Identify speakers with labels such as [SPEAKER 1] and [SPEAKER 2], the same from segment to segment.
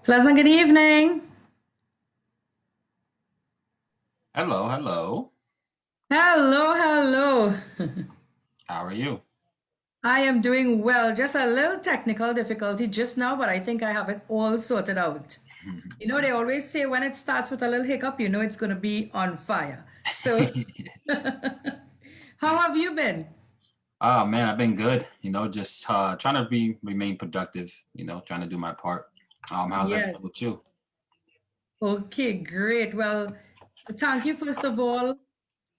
[SPEAKER 1] Pleasant good evening.
[SPEAKER 2] Hello, hello.
[SPEAKER 1] Hello, hello.
[SPEAKER 2] How are you?
[SPEAKER 1] I am doing well. Just a little technical difficulty just now, but I think I have it all sorted out. You know, they always say when it starts with a little hiccup, you know it's going to be on fire. So, how have you been?
[SPEAKER 2] Oh man, I've been good. Just trying to remain productive. Trying to do my part. How's
[SPEAKER 1] Yes.
[SPEAKER 2] everything with you?
[SPEAKER 1] Okay, great. Well, thank you first of all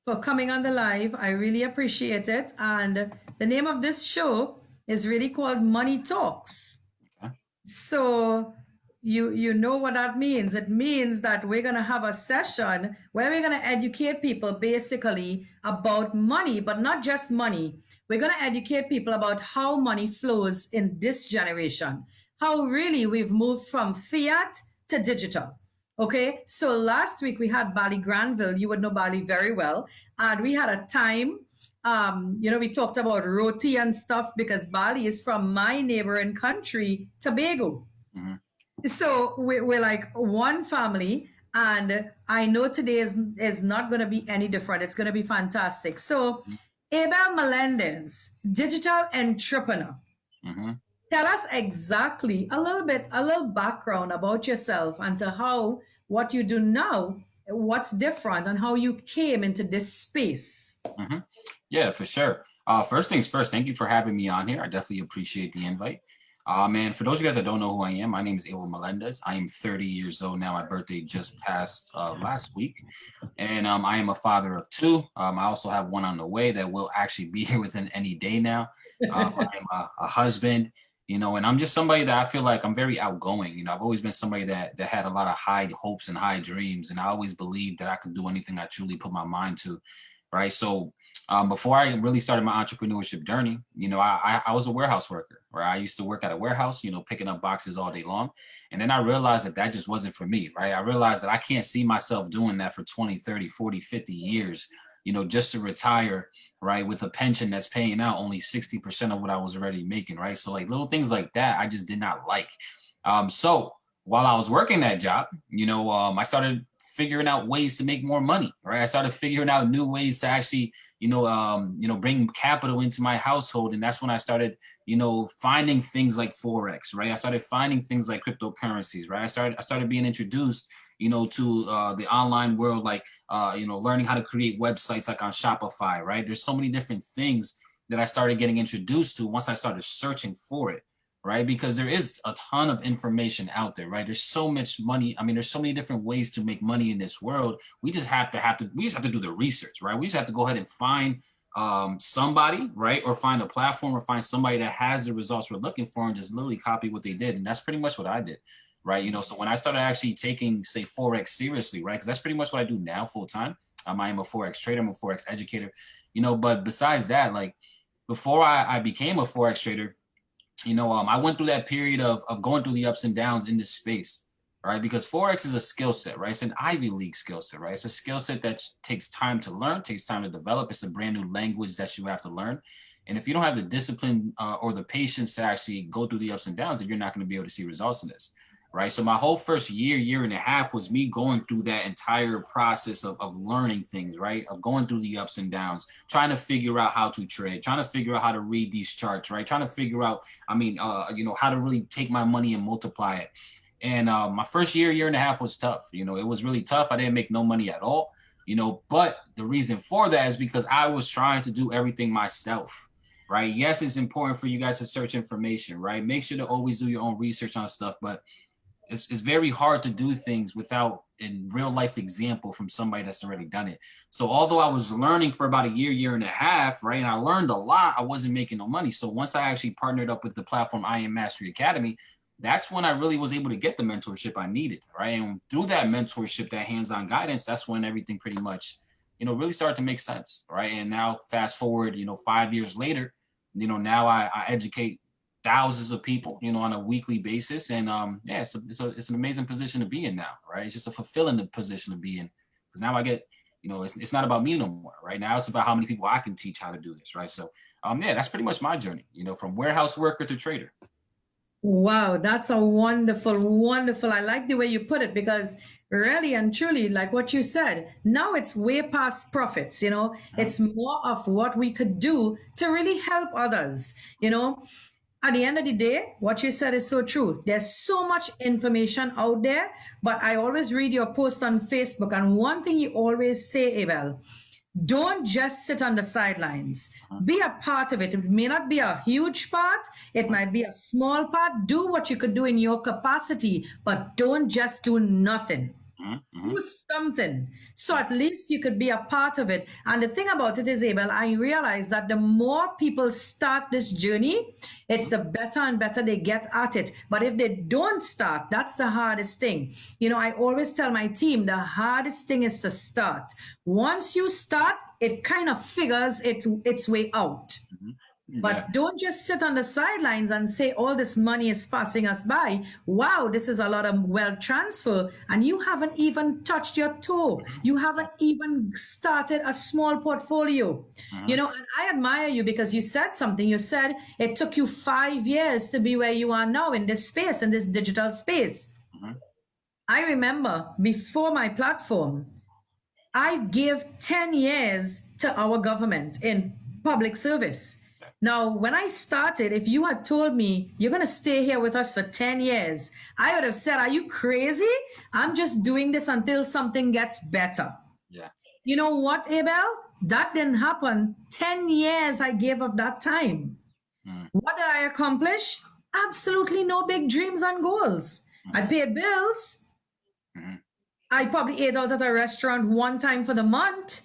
[SPEAKER 1] for coming on the live. I really appreciate it. And the name of this show is really called Money Talks.
[SPEAKER 2] Okay.
[SPEAKER 1] So you know what that means. It means that we're gonna have a session where we're gonna educate people basically about money, but not just money. We're gonna educate people about how money flows in this generation, how really we've moved from fiat to digital. Okay, so last week we had Bali Granville. You would know Bali very well, and we had a time. We talked about roti and stuff because Bali is from my neighboring country, Tobago.
[SPEAKER 2] Hmm.
[SPEAKER 1] So we're like one family, and I know today is not going to be any different. It's going to be fantastic. So, Abel Melendez, digital entrepreneur.
[SPEAKER 2] Hmm.
[SPEAKER 1] Tell us exactly a little bit, a little background about yourself and to how what you do now, what's different, and how you came into this space.
[SPEAKER 2] Hmm. Yeah, for sure. First things first, thank you for having me on here. I definitely appreciate the invite. Man, for those of you guys that don't know who I am, my name is Abel Melendez. I am 30 years old now. My birthday just passed last week. And I am a father of two. I also have one on the way that will actually be here within any day now. I am a husband, and I'm just somebody that I feel like I'm very outgoing. I've always been somebody that had a lot of high hopes and high dreams, and I always believed that I could do anything I truly put my mind to, right? So before I really started my entrepreneurship journey, I was a warehouse worker, right? I used to work at a warehouse, picking up boxes all day long. And then I realized that that just wasn't for me, right? I realized that I can't see myself doing that for 20, 30, 40, 50 years, just to retire, right? With a pension that's paying out only 60% of what I was already making, right? So like little things like that, I just did not like. So while I was working that job, I started figuring out ways to make more money, right? I started figuring out new ways to actually bring capital into my household. And that's when I started, finding things like Forex, right? I started finding things like cryptocurrencies, right? I started being introduced, to the online world, like, learning how to create websites like on Shopify, right? There's so many different things that I started getting introduced to once I started searching for it, right? Because there is a ton of information out there, right? There's so much money. I mean, there's so many different ways to make money in this world. We just have to do the research, right? We just have to go ahead and find somebody, right? Or find a platform or find somebody that has the results we're looking for and just literally copy what they did. And that's pretty much what I did, right? So when I started actually taking, say, Forex seriously, right? Because that's pretty much what I do now full time. I am a Forex trader, I'm a Forex educator, but besides that, like before I became a Forex trader, I went through that period of going through the ups and downs in this space, right? Because Forex is a skill set, right? It's an Ivy League skill set, right? It's a skill set that takes time to learn, takes time to develop. It's a brand new language that you have to learn. And if you don't have the discipline or the patience to actually go through the ups and downs, then you're not going to be able to see results in this, right? So my whole first year and a half was me going through that entire process of learning things, right? Of going through the ups and downs, trying to figure out how to trade, trying to figure out how to read these charts, right? Trying to figure out, how to really take my money and multiply it. And my first year and a half was tough. It was really tough. I didn't make no money at all, but the reason for that is because I was trying to do everything myself, right? Yes, it's important for you guys to search information, right? Make sure to always do your own research on stuff, but it's very hard to do things without a real life example from somebody that's already done it. So although I was learning for about a year and a half, right, and I learned a lot, I wasn't making no money. So once I actually partnered up with the platform I Am Mastery Academy, that's when I really was able to get the mentorship I needed, right? And through that mentorship, that hands-on guidance, that's when everything pretty much, really started to make sense, right? And now fast forward, 5 years later, now I educate thousands of people, on a weekly basis. And yeah, it's an amazing position to be in now, right? It's just a fulfilling position to be in because now I get, it's not about me no more, right? Now it's about how many people I can teach how to do this, right? So Yeah, that's pretty much my journey, from warehouse worker to trader.
[SPEAKER 1] Wow, that's a wonderful, wonderful. I like the way you put it because really and truly, like what you said, now it's way past profits, it's more of what we could do to really help others, At the end of the day, what you said is so true. There's so much information out there, but I always read your post on Facebook, and one thing you always say, Abel, don't just sit on the sidelines. Be a part of it. It may not be a huge part, it might be a small part. Do what you could do in your capacity, but don't just do nothing. Do something. So at least you could be a part of it. And the thing about it is, Abel, I realize that the more people start this journey, it's the better and better they get at it. But if they don't start, that's the hardest thing. I always tell my team the hardest thing is to start. Once you start, it kind of figures its way out. But don't just sit on the sidelines and say all this money is passing us by. Wow, this is a lot of wealth transfer. And you haven't even touched your toe. You haven't even started a small portfolio. And I admire you because you said something. You said it took you 5 years to be where you are now in this space, in this digital space. I remember before my platform, I gave 10 years to our government in public service. Now, when I started, if you had told me you're going to stay here with us for 10 years, I would have said, are you crazy? I'm just doing this until something gets better.
[SPEAKER 2] Yeah.
[SPEAKER 1] You know what, Abel? That didn't happen. 10 years I gave of that time. What did I accomplish? Absolutely no big dreams and goals. I paid bills. I probably ate out at a restaurant one time for the month.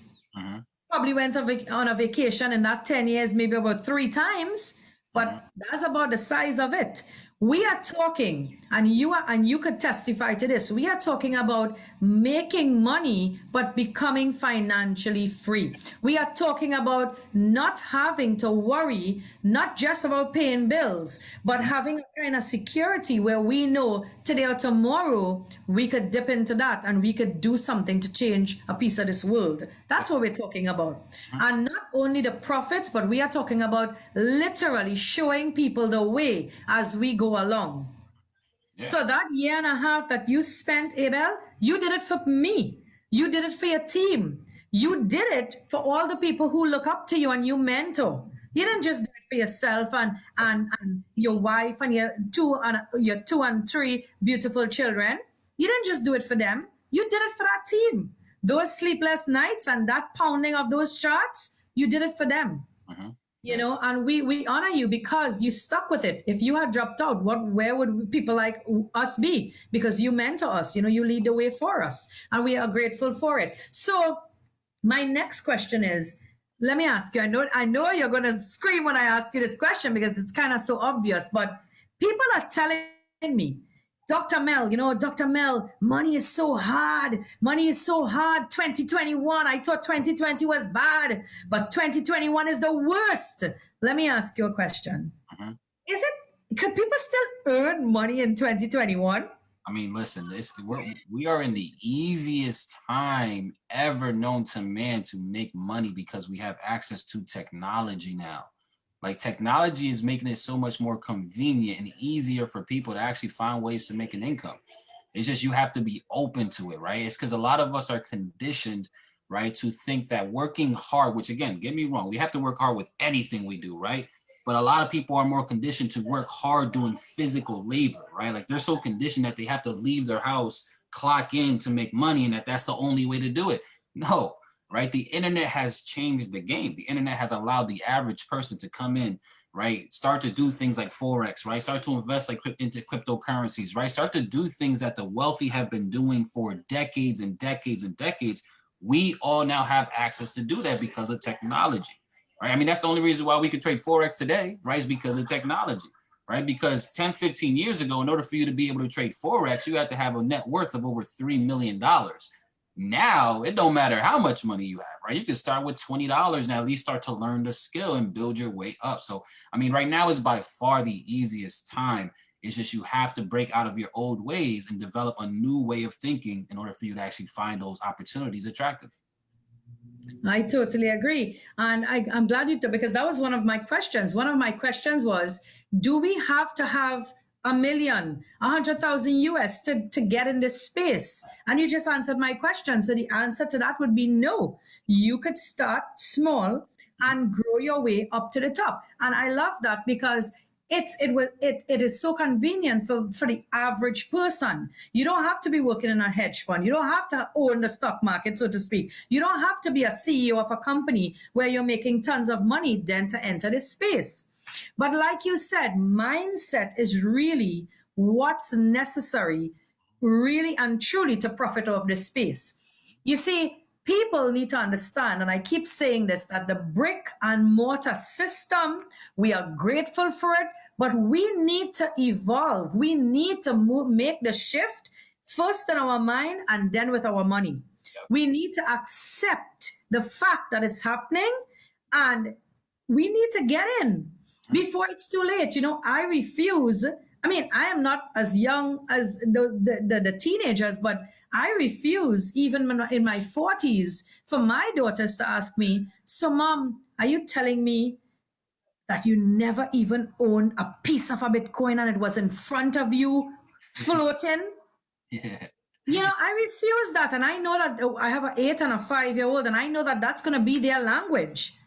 [SPEAKER 1] Probably went on a vacation in that 10 years, maybe about 3 times, but that's about the size of it. We are talking, and you could testify to this. We are talking about making money, but becoming financially free. We are talking about not having to worry, not just about paying bills, but having a kind of security where we know today or tomorrow we could dip into that and we could do something to change a piece of this world. That's what we're talking about. And not only the profits, but we are talking about literally showing people the way as we go along. So that year and a half that you spent, Abel, you did it for me. You did it for your team. You did it for all the people who look up to you and you mentor. You didn't just do it for yourself and your wife and your 2 and 3 beautiful children. You didn't just do it for them. You did it for that team. Those sleepless nights and that pounding of those charts, you did it for them. And we honor you because you stuck with it. If you had dropped out, where would people like us be? Because you mentor us, you lead the way for us, and we are grateful for it. So my next question is, let me ask you, I know you're going to scream when I ask you this question because it's kind of so obvious, but people are telling me, Dr. Mel, Dr. Mel, money is so hard. Money is so hard. 2021, I thought 2020 was bad, but 2021 is the worst. Let me ask you a question. Could people still earn money in 2021?
[SPEAKER 2] I mean, listen, we are in the easiest time ever known to man to make money because we have access to technology now. Like, technology is making it so much more convenient and easier for people to actually find ways to make an income. It's just you have to be open to it, right? It's because a lot of us are conditioned, right, to think that working hard, which again, get me wrong, we have to work hard with anything we do, right? But a lot of people are more conditioned to work hard doing physical labor, right? Like, they're so conditioned that they have to leave their house, clock in to make money, and that's the only way to do it. No. Right? The internet has changed the game. The internet has allowed the average person to come in, right? Start to do things like Forex, right? Start to invest into cryptocurrencies, right? Start to do things that the wealthy have been doing for decades and decades and decades. We all now have access to do that because of technology, right? I mean, that's the only reason why we could trade Forex today, right? Is because of technology, right? Because 10, 15 years ago, in order for you to be able to trade Forex, you had to have a net worth of over $3 million. Now, it don't matter how much money you have, right? You can start with $20 and at least start to learn the skill and build your way up. So, I mean, right now is by far the easiest time. It's just you have to break out of your old ways and develop a new way of thinking in order for you to actually find those opportunities attractive.
[SPEAKER 1] I totally agree. And I'm glad you did, because that was one of my questions. One of my questions was, do we have to have a million, 100,000 US to get in this space? And you just answered my question. So the answer to that would be no. You could start small and grow your way up to the top. And I love that, because it is so convenient for the average person. You don't have to be working in a hedge fund. You don't have to own the stock market, so to speak. You don't have to be a CEO of a company where you're making tons of money then to enter this space. But like you said, mindset is really what's necessary, really and truly, to profit off this space. You see, people need to understand, and I keep saying this, that the brick and mortar system, we are grateful for it, but we need to evolve. We need to make the shift first in our mind and then with our money. We need to accept the fact that it's happening, and we need to get in before it's too late. I refuse. I mean, I am not as young as the teenagers, but I refuse, even in my 40s, for my daughters to ask me, so, Mom, are you telling me that you never even owned a piece of a Bitcoin and it was in front of you floating?
[SPEAKER 2] Yeah.
[SPEAKER 1] I refuse that. And I know that I have an 8 and a 5-year-old, and I know that that's going to be their language.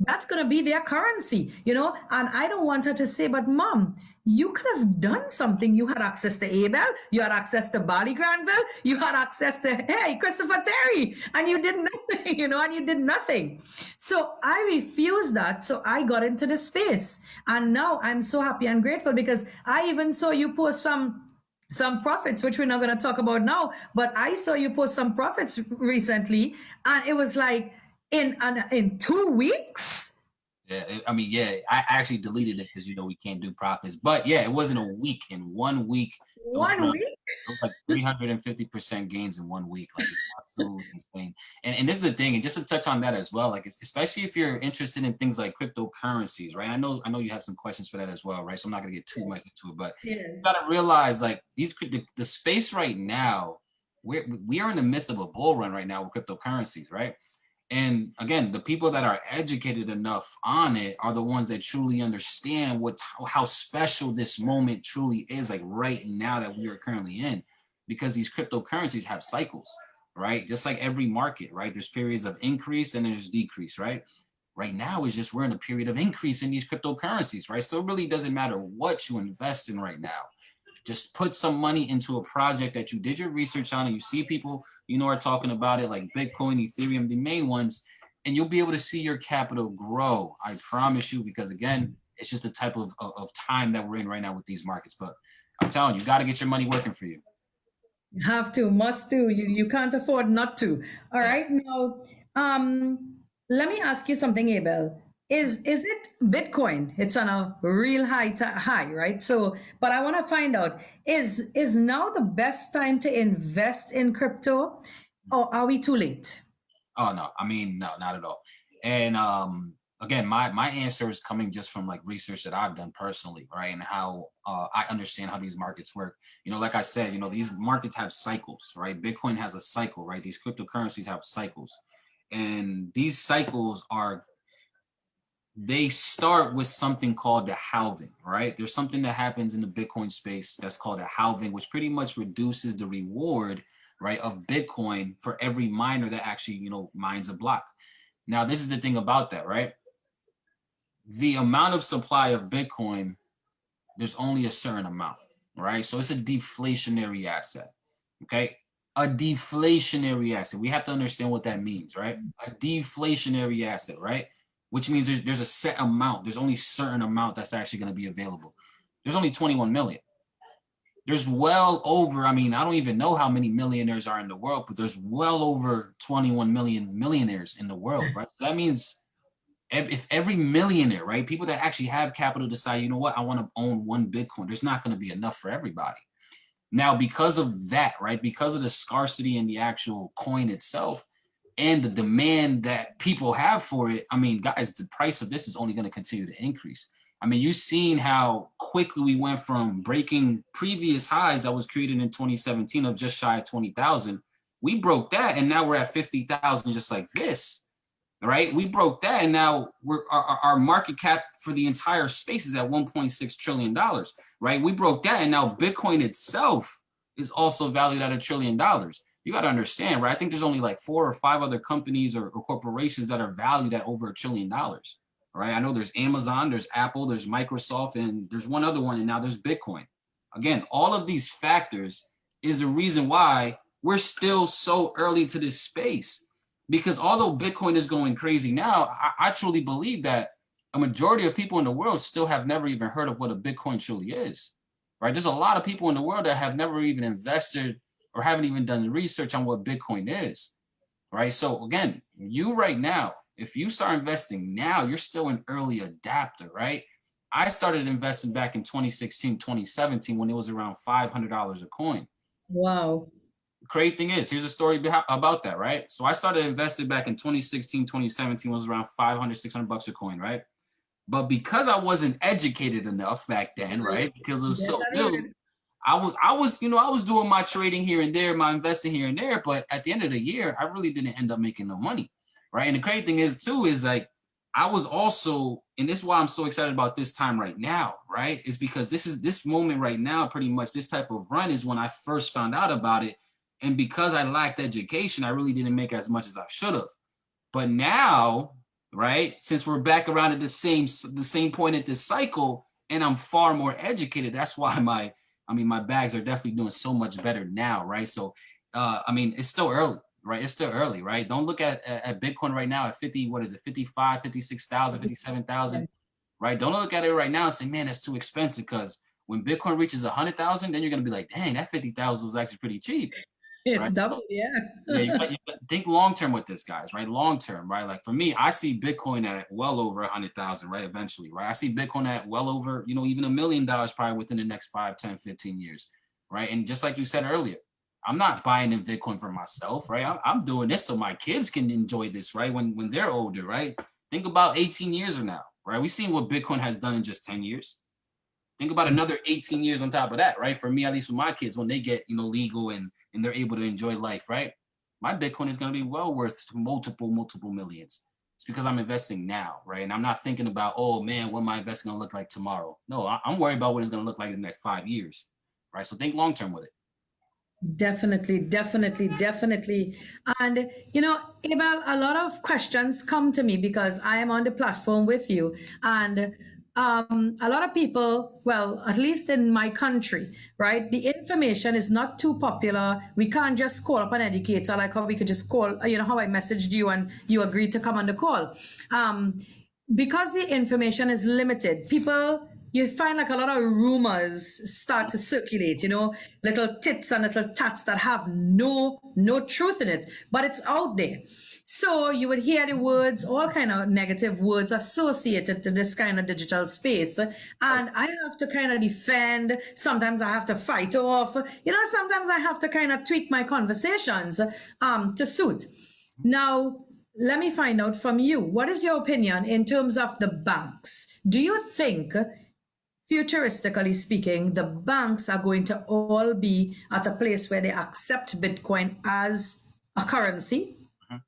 [SPEAKER 1] That's going to be their currency. And I don't want her to say, but Mom, you could have done something. You had access to Abel, you had access to Bali Granville, you had access to, hey, Christopher Terry, and you did nothing, and you did nothing. So I refuse that. So I got into the space. And now I'm so happy and grateful, because I even saw you post some profits, which we're not going to talk about now, but I saw you post some profits recently, and it was like in 2 weeks.
[SPEAKER 2] Yeah, I mean, yeah, I actually deleted it because we can't do profits. But yeah, it wasn't a week. In 1 week, it was
[SPEAKER 1] One
[SPEAKER 2] around,
[SPEAKER 1] week.
[SPEAKER 2] it was like 350% gains in 1 week. Like, it's absolutely insane. And this is the thing, and just to touch on that as well, like, especially if you're interested in things like cryptocurrencies, right? I know you have some questions for that as well, right? So I'm not gonna get too much into it, but you
[SPEAKER 1] Yeah.
[SPEAKER 2] gotta realize, like, the space right now, we are in the midst of a bull run right now with cryptocurrencies, right? And again, the people that are educated enough on it are the ones that truly understand how special this moment truly is, like right now that we are currently in, because these cryptocurrencies have cycles, right? Just like every market, right? There's periods of increase and there's decrease, right? Right now is just we're in a period of increase in these cryptocurrencies, right? So it really doesn't matter what you invest in right now. Just put some money into a project that you did your research on and you see people are talking about it, like Bitcoin, Ethereum, the main ones, and you'll be able to see your capital grow. I promise you, because again, it's just the type of time that we're in right now with these markets. But I'm telling you, got to get your money working for you.
[SPEAKER 1] Have to, must do. You can't afford not to. All
[SPEAKER 2] Yeah.
[SPEAKER 1] right. Now, let me ask you something, Abel. Is it Bitcoin? It's on a real high, right? So, but I want to find out, is now the best time to invest in crypto, or are we too late?
[SPEAKER 2] Oh no, I mean, no, not at all. And again, my answer is coming just from like research that I've done personally, right? And how I understand how these markets work. Like I said, these markets have cycles, right? Bitcoin has a cycle, right? These cryptocurrencies have cycles. And these cycles they start with something called the halving, right? There's something that happens in the Bitcoin space that's called a halving, which pretty much reduces the reward, right, of Bitcoin for every miner that actually, mines a block. Now, this is the thing about that, right? The amount of supply of Bitcoin, there's only a certain amount, right? So it's a deflationary asset, okay? A deflationary asset. We have to understand what that means, right? A deflationary asset, right? Which means there's a set amount. There's only a certain amount that's actually going to be available. There's only 21 million. There's well over, I mean, I don't even know how many millionaires are in the world, but there's well over 21 million millionaires in the world, right? So that means if every millionaire, right, people that actually have capital decide, you know what, I want to own one Bitcoin, there's not going to be enough for everybody. Now, because of that, right, because of the scarcity in the actual coin itself and the demand that people have for it, I mean, guys, the price of this is only going to continue to increase. I mean, you've seen how quickly we went from breaking previous highs that was created in 2017 of just shy of 20,000. We broke that, and now we're at 50,000 just like this. right? We broke that, and now our market cap for the entire space is at $1.6 trillion, right? We broke that, and now Bitcoin itself is also valued at $1 trillion. You got to understand, right? I think there's only like 4 or 5 other companies or corporations that are valued at over $1 trillion, right? I know there's Amazon, there's Apple, there's Microsoft, and there's one other one, and now there's Bitcoin. Again, all of these factors is a reason why we're still so early to this space. Because although Bitcoin is going crazy now, I truly believe that a majority of people in the world still have never even heard of what a Bitcoin truly is, right? There's a lot of people in the world that have never even invested or haven't even done research on what Bitcoin is, right? So again, you right now, if you start investing now, you're still an early adapter, right? I started investing back in 2016, 2017 when it was around $500 a coin.
[SPEAKER 1] Wow.
[SPEAKER 2] The crazy thing is, here's a story about that, right? So I started investing back in 2016, 2017, was around 500, $600 a coin, right? But because I wasn't educated enough back then, right? Because it was
[SPEAKER 1] Yes,
[SPEAKER 2] so
[SPEAKER 1] I
[SPEAKER 2] new,
[SPEAKER 1] heard.
[SPEAKER 2] I was doing my trading here and there, my investing here and there, but at the end of the year, I really didn't end up making no money, right? And the crazy thing is too, is like, I was also, and this is why I'm so excited about this time right now, right? Is because this moment right now, pretty much this type of run is when I first found out about it. And because I lacked education, I really didn't make as much as I should have. But now, right, since we're back around at the same point at this cycle, and I'm far more educated, that's why my bags are definitely doing so much better now, right? So, it's still early, right? It's still early, right? Don't look at Bitcoin right now at 50, what is it, 55, 56,000, 57,000, right? Don't look at it right now and say, man, that's too expensive, because when Bitcoin reaches 100,000, then you're gonna be like, dang, that 50,000 was actually pretty cheap,
[SPEAKER 1] It's
[SPEAKER 2] right?
[SPEAKER 1] double, yeah.
[SPEAKER 2] Yeah, you think long term with this, guys, right? Long term, right? Like for me, I see Bitcoin at well over 100,000, right? Eventually, right? I see Bitcoin at well over, even $1 million probably within the next 5, 10, 15 years, right? And just like you said earlier, I'm not buying in Bitcoin for myself, right? I'm doing this so my kids can enjoy this, right? When they're older, right? Think about 18 years from now, right? We've seen what Bitcoin has done in just 10 years. Think about another 18 years on top of that, right? For me, at least with my kids, when they get, legal and they're able to enjoy life, right? My Bitcoin is going to be well worth multiple millions. It's because I'm investing now, right? And I'm not thinking about, oh man, what my investment going to look like tomorrow? No, I'm worried about what it's going to look like in the next 5 years, right? So think long term with it.
[SPEAKER 1] Definitely, definitely, definitely. And, Abel, a lot of questions come to me because I am on the platform with you. And a lot of people, well, at least in my country, right, the information is not too popular. We can't just call up an educator like how we could just call, how I messaged you and you agreed to come on the call. Because the information is limited, people, you find like a lot of rumors start to circulate, little tits and little tats that have no truth in it, but it's out there. So you would hear the words, all kind of negative words associated to this kind of digital space. And I have to kind of defend. Sometimes I have to fight off. Sometimes I have to kind of tweak my conversations to suit. Now, let me find out from you. What is your opinion in terms of the banks? Do you think, futuristically speaking, the banks are going to all be at a place where they accept Bitcoin as a currency?
[SPEAKER 2] Mhm.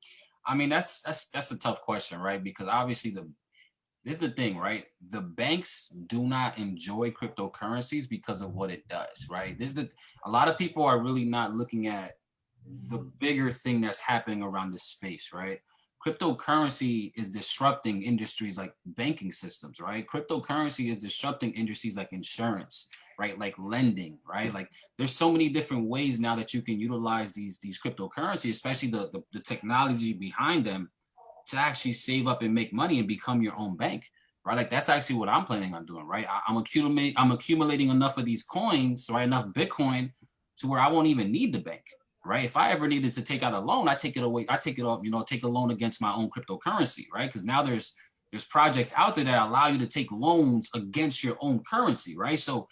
[SPEAKER 2] That's a tough question, right? Because obviously this is the thing, right? The banks do not enjoy cryptocurrencies because of what it does, right? A lot of people are really not looking at the bigger thing that's happening around this space, right? Cryptocurrency is disrupting industries like banking systems, right? Cryptocurrency is disrupting industries like insurance, right? Like lending, right? Like there's so many different ways now that you can utilize these cryptocurrencies, especially the technology behind them, to actually save up and make money and become your own bank, right? Like that's actually what I'm planning on doing, right? I'm accumulating enough of these coins, right? Enough Bitcoin to where I won't even need the bank, right? If I ever needed to take out a loan, I take it away. I take it up, take a loan against my own cryptocurrency, right? Because now there's projects out there that allow you to take loans against your own currency, right? So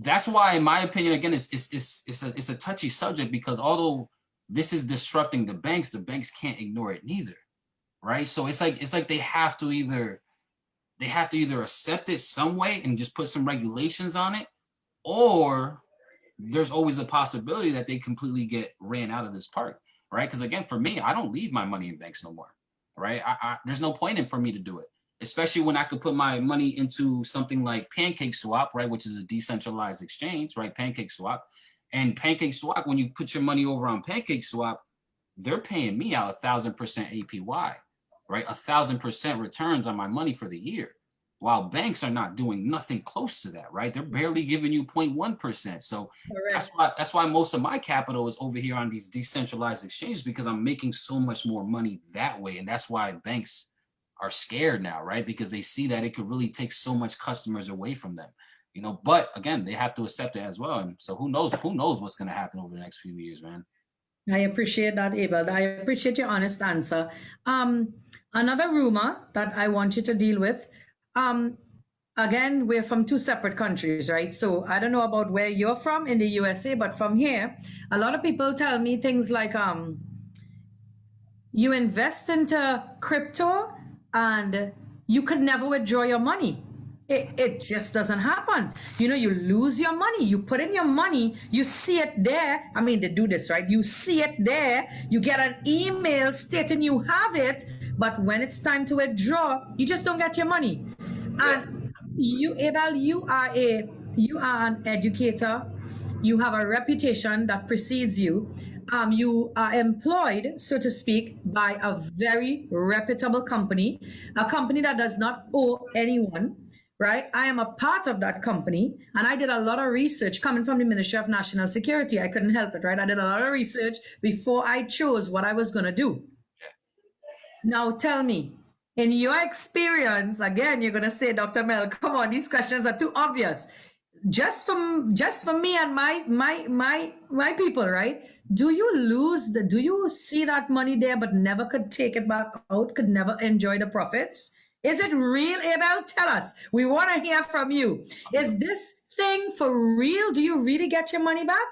[SPEAKER 2] that's why, in my opinion, again, it's a touchy subject, because although this is disrupting the banks can't ignore it neither, right? So it's like they have to either accept it some way and just put some regulations on it, or there's always a possibility that they completely get ran out of this park, right? Because again, for me, I don't leave my money in banks no more, right? There's no point in for me to do it, especially when I could put my money into something like Pancake Swap, right, which is a decentralized exchange, right? Pancake Swap. And Pancake Swap, when you put your money over on Pancake Swap, they're paying me out 1,000% APY, right? 1,000% returns on my money for the year, while banks are not doing nothing close to that, right? They're barely giving you 0.1%. So
[SPEAKER 1] Correct.
[SPEAKER 2] that's why most of my capital is over here on these decentralized exchanges, because I'm making so much more money that way. And that's why banks are scared now, right? Because they see that it could really take so much customers away from them. But again, they have to accept it as well. And so who knows what's going to happen over the next few years, man.
[SPEAKER 1] I appreciate that, Abel. I appreciate your honest answer. Um, Another rumor that I want you to deal with. Um, Again, we're from two separate countries, right? So I don't know about where you're from in the USA, but from here, a lot of people tell me things like, you invest into crypto and you could never withdraw your money. It just doesn't happen. You lose your money. You put in your money, you see it there. I mean, they do this, right? You see it there. You get an email stating you have it, but when it's time to withdraw, you just don't get your money.
[SPEAKER 2] Yeah.
[SPEAKER 1] And you, Abel, you are an educator. You have a reputation that precedes you. You are employed, so to speak, by a very reputable company, a company that does not owe anyone, right? I am a part of that company, and I did a lot of research coming from the Ministry of National Security. I couldn't help it, right? I did a lot of research before I chose what I was going to do. Now tell me, in your experience, again, you're gonna say, Dr. Mel, come on, these questions are too obvious. Just for me and my people, right? Do you see that money there but never could take it back out, could never enjoy the profits? Is it real, Abel? Tell us. We want to hear from you. Is this thing for real? Do you really get your money back?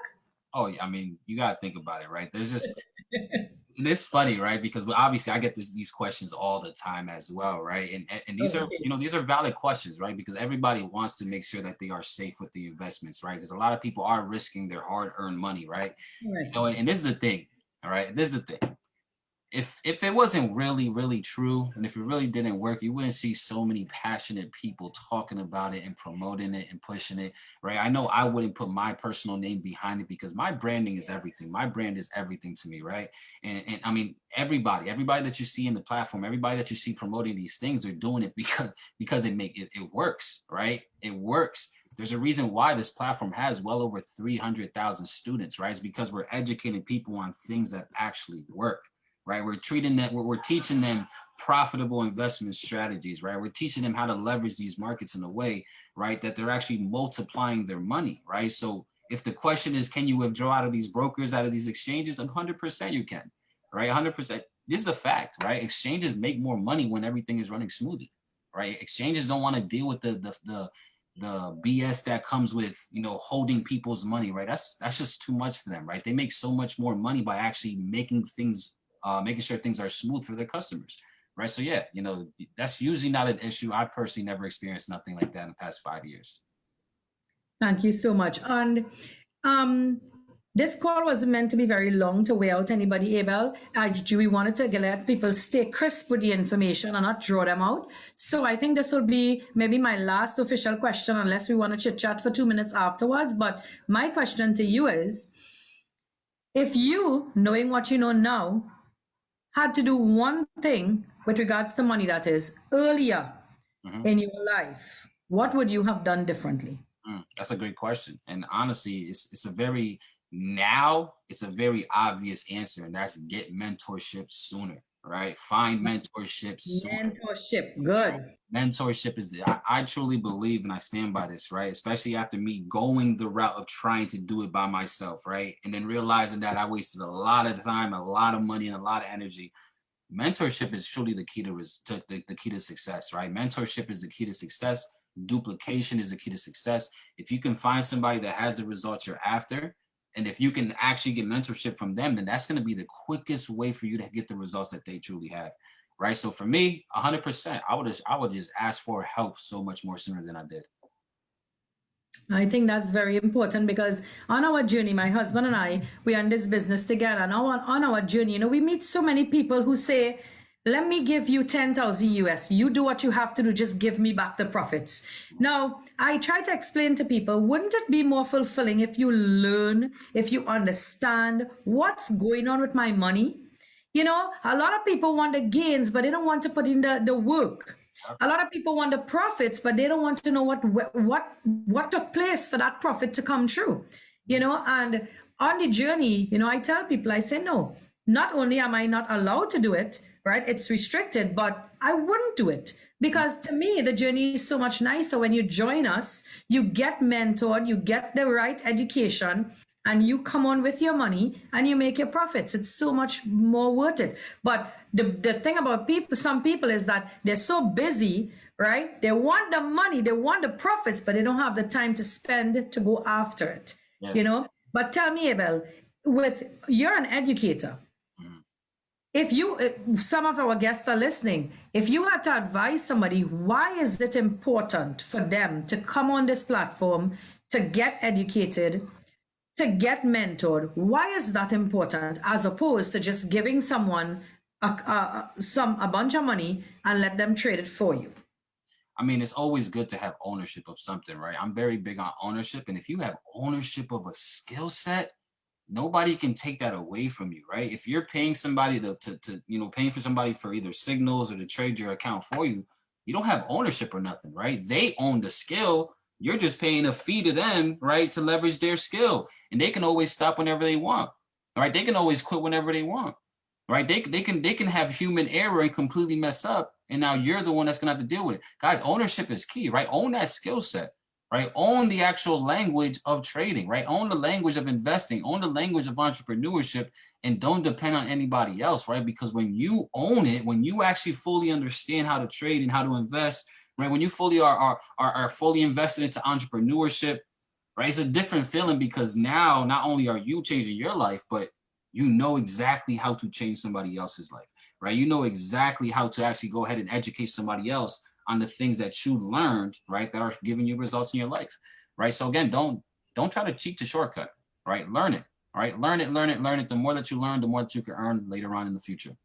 [SPEAKER 2] Oh, yeah. I mean, you got to think about it, right? It's funny, right? Because obviously I get these questions all the time as well, right? And these are,
[SPEAKER 1] Okay.
[SPEAKER 2] these are valid questions, right? Because everybody wants to make sure that they are safe with the investments, right? Because a lot of people are risking their hard-earned money, right?
[SPEAKER 1] Right.
[SPEAKER 2] And this is the thing, all right? This is the thing. If it wasn't really true, and if it really didn't work, you wouldn't see so many passionate people talking about it and promoting it and pushing it, right? I know I wouldn't put my personal name behind it, because my branding is everything. My brand is everything to me, right? And I mean, everybody that you see in the platform, everybody that you see promoting these things, they're doing it because it works, right? It works. There's a reason why this platform has well over 300,000 students, right? It's because we're educating people on things that actually work, right? We're teaching them profitable investment strategies, right? We're teaching them how to leverage these markets in a way, right, that they're actually multiplying their money, right? So if the question is, can you withdraw out of these brokers, out of these exchanges? 100% you can, right? 100%. This is a fact, right? Exchanges make more money when everything is running smoothly, right? Exchanges don't want to deal with the BS that comes with, holding people's money, right? That's just too much for them, right? They make so much more money by actually making sure things are smooth for their customers, right? So yeah, that's usually not an issue. I personally never experienced nothing like that in the past 5 years.
[SPEAKER 1] Thank you so much. And um, this call wasn't meant to be very long to weigh out anybody, Abel. We wanted to let people stay crisp with the information and not draw them out. So I think this will be maybe my last official question, unless we want to chit chat for 2 minutes afterwards. But my question to you is, if you, knowing what you know now, had to do one thing with regards to money, that is, earlier in your life, what would you have done differently?
[SPEAKER 2] That's a great question. And honestly, it's a very obvious answer, and that's get mentorship sooner, right? Find mentorship sooner.
[SPEAKER 1] Mentorship, good.
[SPEAKER 2] Mentorship I truly believe, and I stand by this, right? Especially after me going the route of trying to do it by myself, right? And then realizing that I wasted a lot of time, a lot of money, and a lot of energy. Mentorship is truly the key the key to success, right? Mentorship is the key to success. Duplication is the key to success. If you can find somebody that has the results you're after, and if you can actually get mentorship from them, then that's going to be the quickest way for you to get the results that they truly have, right? So for me, 100%, I would just ask for help so much more sooner than I did.
[SPEAKER 1] I think that's very important, because on our journey, my husband and I, we're in this business together. And on our journey, we meet so many people who say, let me give you 10,000 US. You do what you have to do. Just give me back the profits. Now, I try to explain to people, wouldn't it be more fulfilling if you learn, if you understand what's going on with my money? You know, a lot of people want the gains, but they don't want to put in the work. A lot of people want the profits, but they don't want to know what took place for that profit to come true. You know, and on the journey, you know, I tell people, I say, no, not only am I not allowed to do it, right? It's restricted, but I wouldn't do it because to me, the journey is so much nicer when you join us, you get mentored, you get the right education, and you come on with your money and you make your profits. It's so much more worth it. But the thing about people, some people is that they're so busy, right? They want the money, they want the profits, but they don't have the time to spend to go after it,
[SPEAKER 2] Yeah.
[SPEAKER 1] you know? But tell me, Abel, you're an educator. If you, some of our guests are listening, if you had to advise somebody, why is it important for them to come on this platform, to get educated, to get mentored? Why is that important as opposed to just giving someone a bunch of money and let them trade it for you?
[SPEAKER 2] I mean, it's always good to have ownership of something, right? I'm very big on ownership. And if you have ownership of a skill set, nobody can take that away from you, right? If you're paying somebody to paying for somebody for either signals or to trade your account for you, you don't have ownership or nothing, right? They own the skill. You're just paying a fee to them, right, to leverage their skill. And they can always stop whenever they want, right? They can always quit whenever they want, right? They can have human error and completely mess up. And now you're the one that's gonna have to deal with it. Guys, ownership is key, right? Own that skill set, right? Own the actual language of trading, right? Own the language of investing, own the language of entrepreneurship, and don't depend on anybody else, right? Because when you own it, when you actually fully understand how to trade and how to invest, right? When you fully are fully invested into entrepreneurship, right? It's a different feeling because now not only are you changing your life, but you know exactly how to change somebody else's life, right? You know exactly how to actually go ahead and educate somebody else on the things that you learned, right, that are giving you results in your life, right? So again, don't try to cheat the shortcut, right? Learn it, right? Learn it, learn it, learn it. The more that you learn, the more that you can earn later on in the future.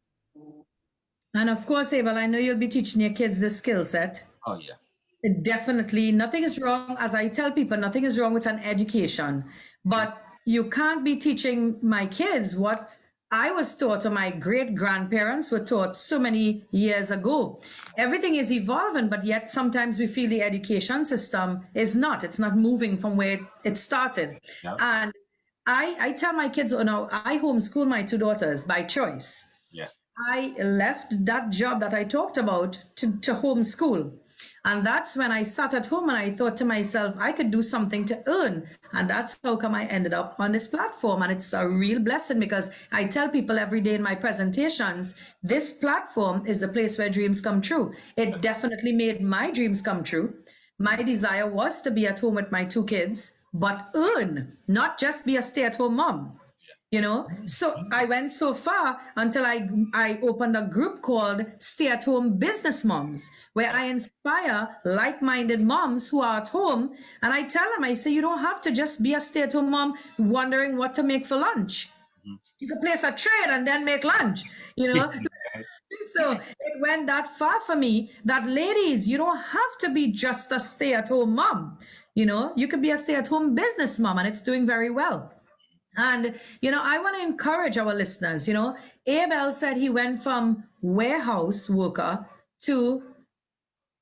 [SPEAKER 1] And of course, Abel, I know you'll be teaching your kids this skill set.
[SPEAKER 2] Oh yeah.
[SPEAKER 1] Definitely, nothing is wrong. As I tell people, nothing is wrong with an education, but you can't be teaching my kids what I was taught or my great grandparents were taught so many years ago. Everything is evolving, but yet sometimes we feel the education system is not. It's not moving from where it started.
[SPEAKER 2] Yeah.
[SPEAKER 1] And I tell my kids, oh no, I homeschool my two daughters by choice.
[SPEAKER 2] Yeah.
[SPEAKER 1] I left that job that I talked about to homeschool. And that's when I sat at home and I thought to myself, I could do something to earn. And that's how come I ended up on this platform. And it's a real blessing because I tell people every day in my presentations, this platform is the place where dreams come true. It definitely made my dreams come true. My desire was to be at home with my two kids, but earn, not just be a stay-at-home mom. You know, so I went so far until I opened a group called Stay at Home Business Moms, where I inspire like-minded moms who are at home. And I tell them, I say, you don't have to just be a stay-at-home mom wondering what to make for lunch. You can place a trade and then make lunch, you know. So it went that far for me that ladies, you don't have to be just a stay-at-home mom. You know, you could be a stay-at-home business mom and it's doing very well. And, you know, I want to encourage our listeners, you know, Abel said he went from warehouse worker to,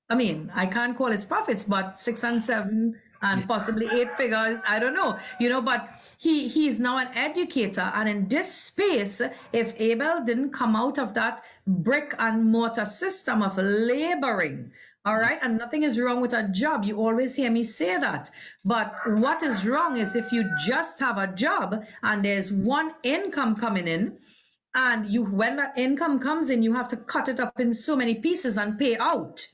[SPEAKER 1] I mean, I can't call his profits, but 6 and 7 and possibly 8 figures. I don't know, you know, but he's now an educator. And in this space, if Abel didn't come out of that brick and mortar system of laboring, all right. And nothing is wrong with a job. You always hear me say that. But what is wrong is if you just have a job and there's one income coming in, and when that income comes in, you have to cut it up in so many pieces and pay out.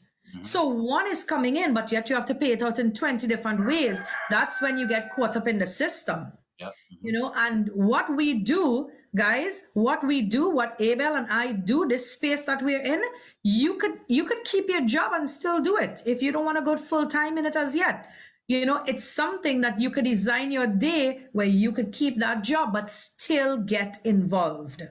[SPEAKER 1] So one is coming in, but yet you have to pay it out in 20 different ways. That's when you get caught up in the system.
[SPEAKER 2] Yep.
[SPEAKER 1] You know, and what we do, guys, what Abel and I do, this space that we're in, you could keep your job and still do it if you don't want to go full time in it as yet. You know, it's something that you could design your day where you could keep that job but still get involved.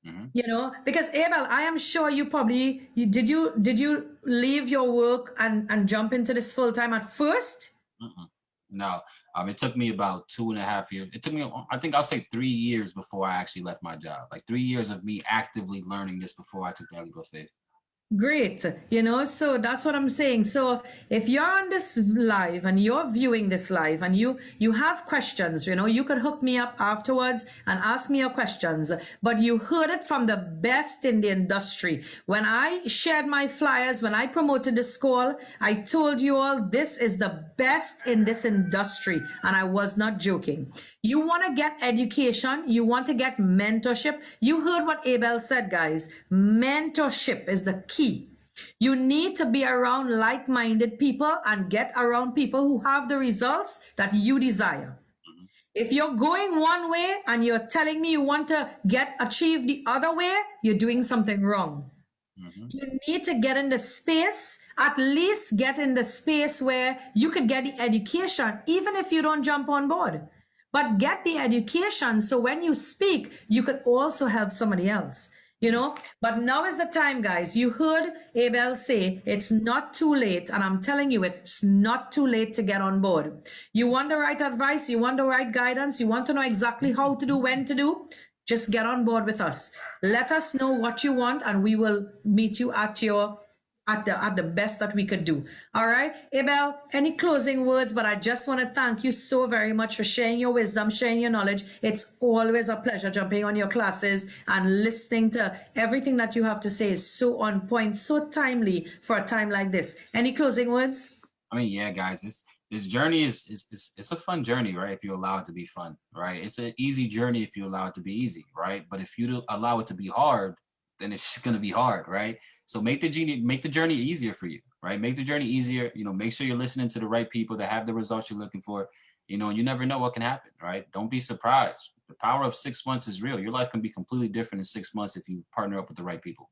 [SPEAKER 1] You know, because Abel, I am sure you probably did you leave your work and jump into this full time at first?
[SPEAKER 2] Mm-mm. No, it took me about 2.5 years. It took me, I think I'll say 3 years before I actually left my job. Like 3 years of me actively learning this before I took that leap of faith.
[SPEAKER 1] Great. You know, so that's what I'm saying. So if you're on this live and you're viewing this live and you have questions, you know, you could hook me up afterwards and ask me your questions. But you heard it from the best in the industry. When I shared my flyers, when I promoted this call, I told you all this is the best in this industry. And I was not joking. You want to get education, you want to get mentorship. You heard what Abel said, guys. Mentorship is the key. You need to be around like-minded people and get around people who have the results that you desire. If you're going one way and you're telling me you want to achieve the other way, you're doing something wrong. You need to get in the space, at least get in the space where you could get the education, even if you don't jump on board. But get the education so when you speak, you could also help somebody else. You know, but now is the time, guys. You heard Abel say it's not too late, and I'm telling you, it's not too late to get on board. You want the right advice, you want the right guidance, you want to know exactly how to do, when to do, just get on board with us. Let us know what you want, and we will meet you at the best that we could do. All right, Abel, any closing words? But I just want to thank you so very much for sharing your wisdom, sharing your knowledge. It's always a pleasure jumping on your classes and listening to everything that you have to say is so on point, so timely for a time like this. Any closing words?
[SPEAKER 2] I mean, yeah, guys, this journey is it's a fun journey, right? If you allow it to be fun, right? It's an easy journey if you allow it to be easy, right? But if you allow it to be hard, then it's going to be hard, right? So make the journey easier for you, right? Make the journey easier. You know, make sure you're listening to the right people that have the results you're looking for. You know, you never know what can happen, right? Don't be surprised. The power of 6 months is real. Your life can be completely different in 6 months if you partner up with the right people.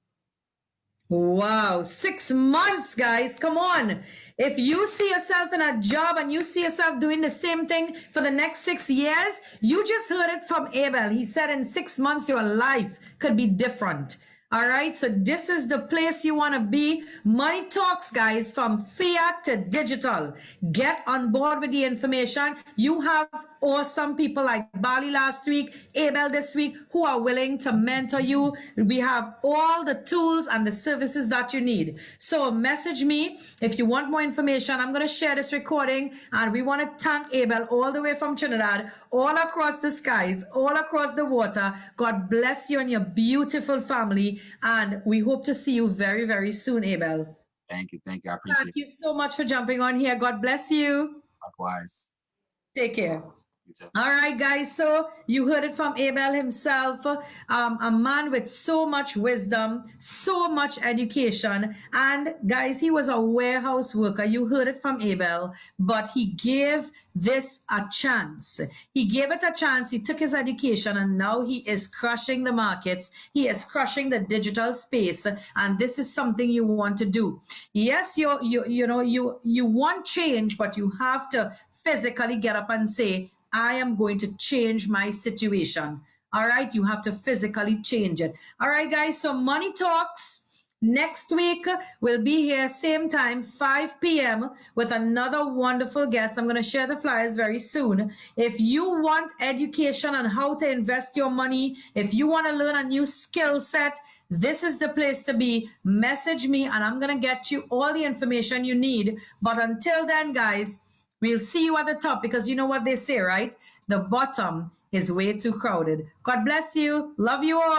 [SPEAKER 1] Wow, 6 months, guys. Come on. If you see yourself in a job and you see yourself doing the same thing for the next 6 years, you just heard it from Abel. He said in 6 months, your life could be different. All right, so this is the place you want to be. Money talks, guys, from fiat to digital. Get on board with the information. You have awesome people like Bali last week, Abel this week, who are willing to mentor you. We have all the tools and the services that you need. So message me if you want more information. I'm going to share this recording, and we want to thank Abel all the way from Trinidad, all across the skies, all across the water. God bless you and your beautiful family. And we hope to see you very, very soon, Abel.
[SPEAKER 2] Thank you. Thank you. I appreciate it.
[SPEAKER 1] Thank you so much for jumping on here. God bless you.
[SPEAKER 2] Likewise.
[SPEAKER 1] Take care.
[SPEAKER 2] You too.
[SPEAKER 1] All right, guys. So you heard it from Abel himself, a man with so much wisdom, so much education. And guys, he was a warehouse worker. You heard it from Abel, but he gave this a chance. He gave it a chance. He took his education, and now he is crushing the markets. He is crushing the digital space, and this is something you want to do. Yes, you want change, but you have to physically get up and say, I am going to change my situation. All right, you have to physically change it. All right, guys, so Money Talks next week will be here, same time, 5 p.m. with another wonderful guest. I'm going to share the flyers very soon. If you want education on how to invest your money, if you want to learn a new skill set, this is the place to be. Message me, and I'm going to get you all the information you need. But until then, guys, we'll see you at the top, because you know what they say, right? The bottom is way too crowded. God bless you. Love you all.